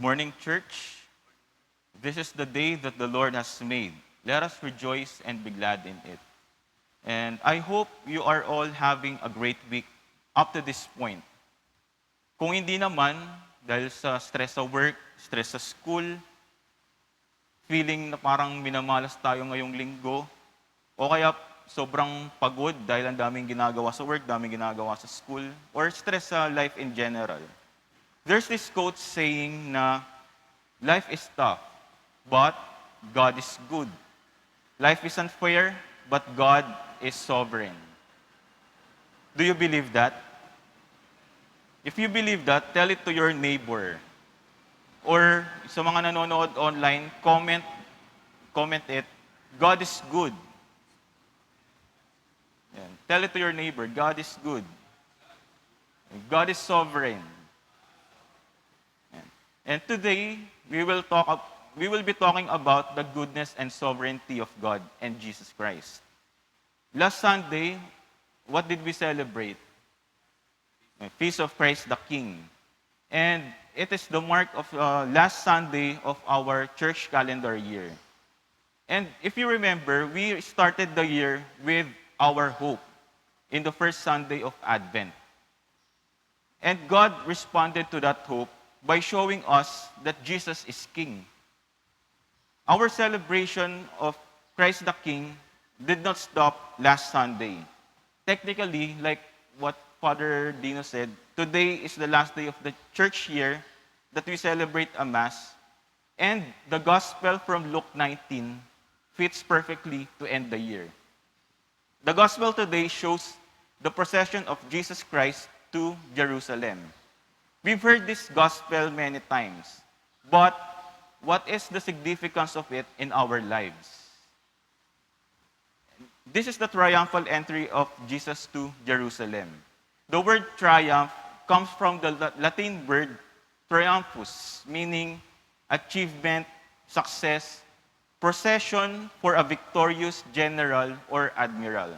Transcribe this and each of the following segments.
Good morning, church. This is the day that the Lord has made. Let us rejoice and be glad in it. And I hope you are all having a great week up to this point. Kung hindi naman, dahil sa stress sa work, stress sa school, feeling na parang minamalas tayo ngayong linggo, o kaya sobrang pagod dahil ang daming ginagawa sa work, daming ginagawa sa school, or stress sa life in general. There's this quote saying na life is tough, but God is good. Life is unfair, but God is sovereign. Do you believe that? If you believe that, tell it to your neighbor. Or sa mga nanonood online, comment it, God is good. Yan. Tell it to your neighbor, God is good. God is sovereign. Yan. And today, we will be talking about the goodness and sovereignty of God and Jesus Christ. Last Sunday, what did we celebrate? Feast of Christ the King. And it is the mark of last Sunday of our church calendar year. And if you remember, we started the year with our hope in the first Sunday of Advent. And God responded to that hope by showing us that Jesus is King. Our celebration of Christ the King did not stop last Sunday. Technically, like what Father Dino said, today is the last day of the church year that we celebrate a Mass. And the Gospel from Luke 19 fits perfectly to end the year. The Gospel today shows the procession of Jesus Christ to Jerusalem. We've heard this Gospel many times, but what is the significance of it in our lives? This is the triumphal entry of Jesus to Jerusalem. The word triumph comes from the Latin word triumphus, meaning achievement, success, procession for a victorious general or admiral.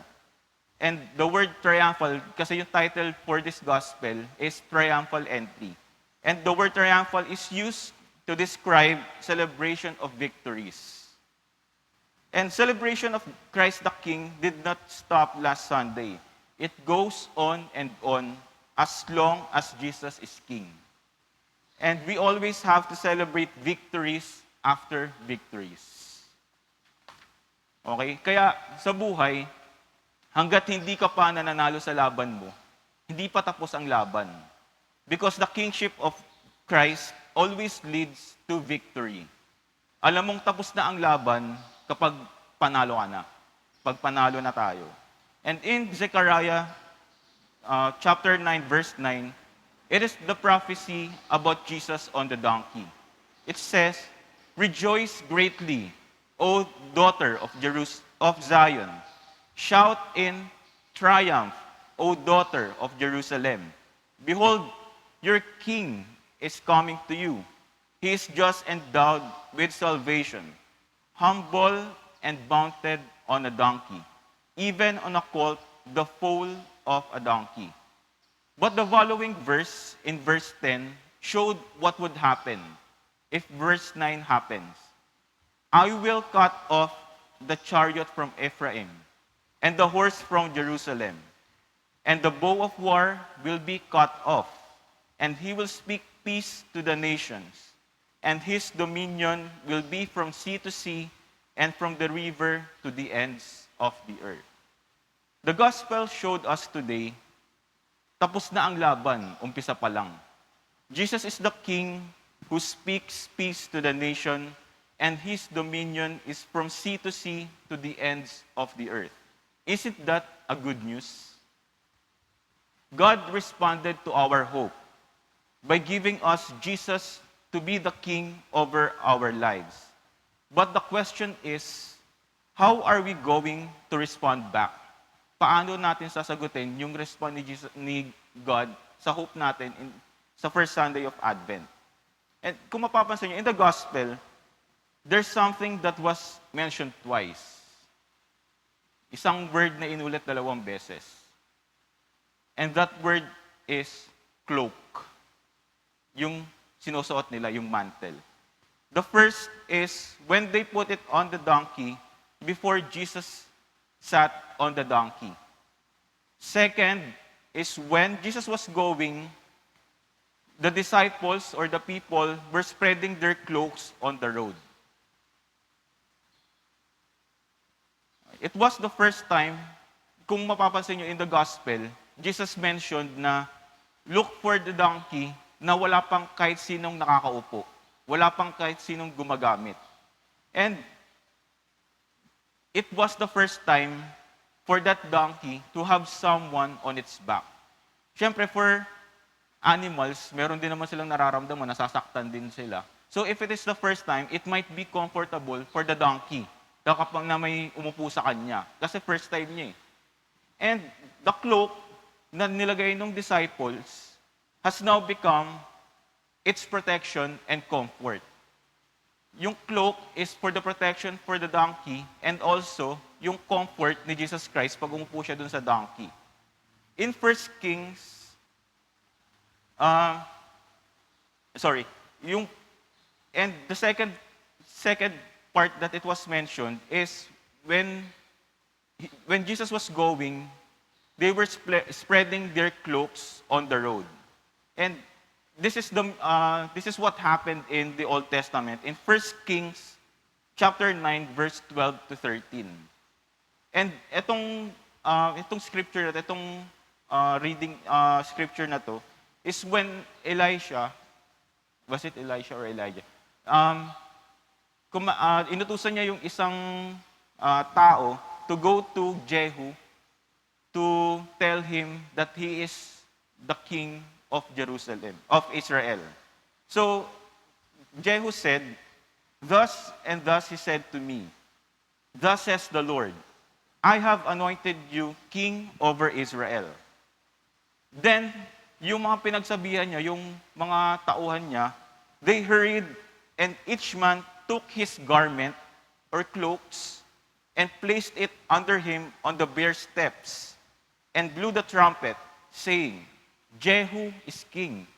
And the word triumphal, kasi yung title for this gospel is triumphal entry. And the word triumphal is used to describe celebration of victories. And celebration of Christ the King did not stop last Sunday. It goes on and on as long as Jesus is King. And we always have to celebrate victories after victories. Okay? Kaya sa buhay, hanggat hindi ka pa nananalo sa laban mo, hindi pa tapos ang laban. Because the kingship of Christ always leads to victory. Alam mong tapos na ang laban kapag panalo ka na. Pag panalo na tayo. And in Zechariah chapter 9, verse 9, it is the prophecy about Jesus on the donkey. It says, "Rejoice greatly, O daughter of Zion. Shout in triumph, O daughter of Jerusalem. Behold, your king is coming to you. He is just endowed with salvation, humble and mounted on a donkey, even on a colt, the foal of a donkey." But the following verse, in verse 10, showed what would happen if verse 9 happens. "I will cut off the chariot from Ephraim, and the horse from Jerusalem, and the bow of war will be cut off, and he will speak peace to the nations, and his dominion will be from sea to sea, and from the river to the ends of the earth." The gospel showed us today, tapos na ang laban, umpisa pa lang. Jesus is the King who speaks peace to the nation, and his dominion is from sea to sea to the ends of the earth. Isn't that a good news? God responded to our hope by giving us Jesus to be the King over our lives. But the question is, how are we going to respond back? Paano natin sasagutin yung response ni God sa hope natin sa first Sunday of Advent? And kung mapapansin niyo, in the gospel, there's something that was mentioned twice. Isang word na inulit 2 beses. And that word is cloak. Yung sinusuot nila yung mantle. The first is when they put it on the donkey before Jesus sat on the donkey. Second is when Jesus was going, the disciples or the people were spreading their cloaks on the road. It was the first time, kung mapapansin nyo in the gospel, Jesus mentioned na look for the donkey na wala pang kahit sinong nakakaupo. Wala pang kahit sinong gumagamit. And it was the first time for that donkey to have someone on its back. Siyempre, for animals, meron din naman silang nararamdaman, nasasaktan din sila. So if it is the first time, it might be comfortable for the donkey kapag na may umupo sa kanya. Kasi first time niya eh. And the cloak na nilagay ng disciples has now become its protection and comfort. Yung cloak is for the protection for the donkey and also yung comfort ni Jesus Christ pag umupo siya dun sa donkey. In 1 Kings, and the second part that it was mentioned is when Jesus was going, they were spreading their cloaks on the road. And this is what happened in the Old Testament in 1 Kings chapter 9 verse 12 to 13. And itong scripture na itong reading scripture na to is when Elisha, was it Elisha or Elijah? Inutusan niya yung isang tao to go to Jehu to tell him that he is the king of Jerusalem, of Israel. So, Jehu said, thus and thus he said to me, thus says the Lord, I have anointed you king over Israel. Then, yung mga pinagsabihan niya, yung mga tauhan niya, they hurried and each man took his garment or cloaks and placed it under him on the bare steps and blew the trumpet, saying, Jehu is king.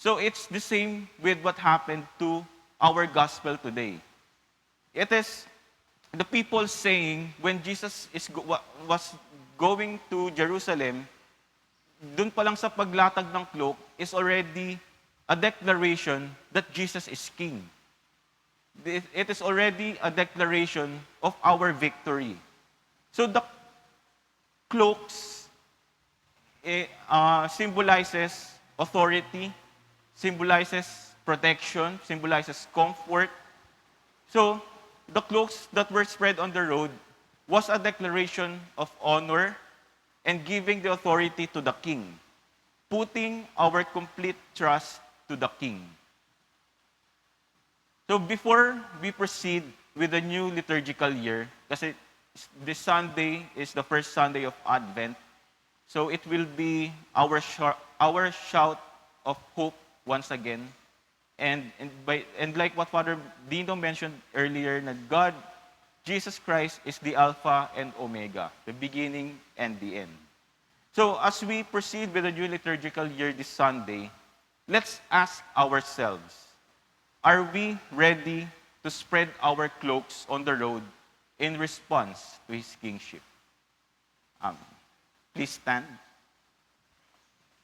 So it's the same with what happened to our gospel today. It is the people saying when Jesus was going to Jerusalem, dun pa lang sa paglatag ng cloak is already a declaration that Jesus is king. It is already a declaration of our victory. So the cloaks symbolizes authority, symbolizes protection, symbolizes comfort. So the cloaks that were spread on the road was a declaration of honor and giving the authority to the king, putting our complete trust to the king. So before we proceed with the new liturgical year, kasi this Sunday is the first Sunday of Advent, so it will be our shout of hope once again. And like what Father Dino mentioned earlier, that God, Jesus Christ is the Alpha and Omega, the beginning and the end. So as we proceed with the new liturgical year this Sunday, let's ask ourselves, are we ready to spread our cloaks on the road in response to His kingship? Please stand.